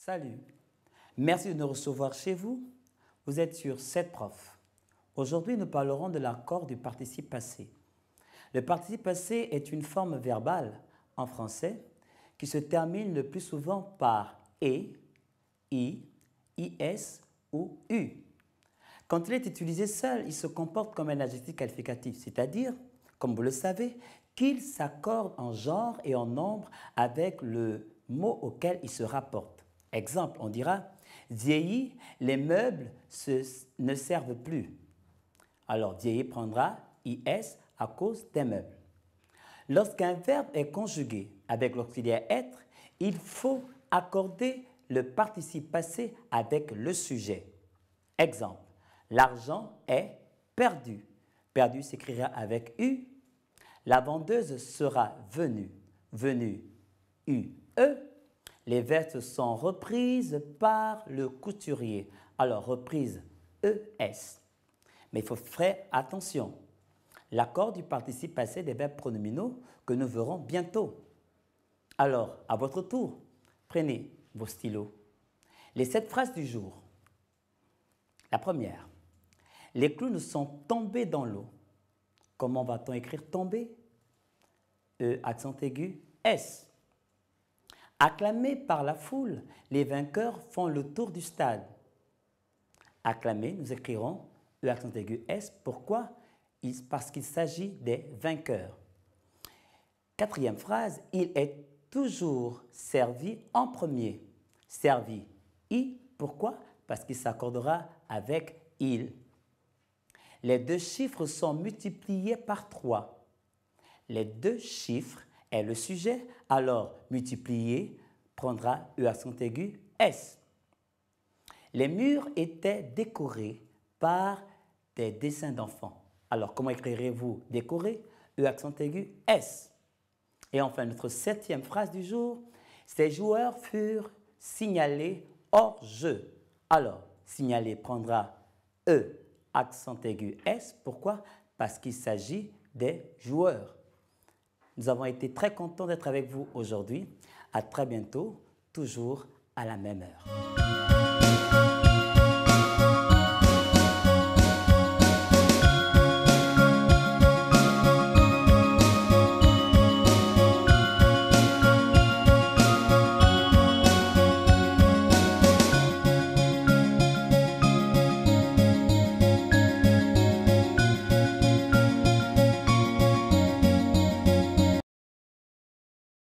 Salut, merci de nous recevoir chez vous. Vous êtes sur 7 Prof. Aujourd'hui, nous parlerons de l'accord du participe passé. Le participe passé est une forme verbale en français qui se termine le plus souvent par e, i, is ou u. Quand il est utilisé seul, il se comporte comme un adjectif qualificatif, c'est-à-dire, comme vous le savez, qu'il s'accorde en genre et en nombre avec le mot auquel il se rapporte. Exemple, on dira « vieilli, les meubles ne servent plus ». Alors, vieilli prendra is à cause des meubles. Lorsqu'un verbe est conjugué avec l'auxiliaire être, il faut accorder le participe passé avec le sujet. Exemple, l'argent est perdu. Perdu s'écrira avec U. La vendeuse sera venue. Venue, U-E. Les vestes sont reprises par le couturier. Alors, reprise, E-S. Mais il faut faire attention. L'accord du participe passé des verbes pronominaux que nous verrons bientôt. Alors, à votre tour, prenez vos stylos. Les 7 phrases du jour. La première. Les clowns sont tombés dans l'eau. Comment va-t-on écrire tomber? E, accent aigu, S. Acclamés par la foule, les vainqueurs font le tour du stade. Acclamés, nous écrirons E, accent aigu, S. Pourquoi? Parce qu'il s'agit des vainqueurs. Quatrième phrase, il est toujours servi en premier. Servi, I. Pourquoi? Parce qu'il s'accordera avec il. Les deux chiffres sont multipliés par 3. Les deux chiffres est le sujet, alors multiplier prendra E accent aigu, S. Les murs étaient décorés par des dessins d'enfants. Alors, comment écrirez-vous décoré? E accent aigu, S. Et enfin, notre 7e phrase du jour, ces joueurs furent signalés hors jeu. Alors, signaler prendra E accent aigu, S. Pourquoi? Parce qu'il s'agit des joueurs. Nous avons été très contents d'être avec vous aujourd'hui. À très bientôt, toujours à la même heure.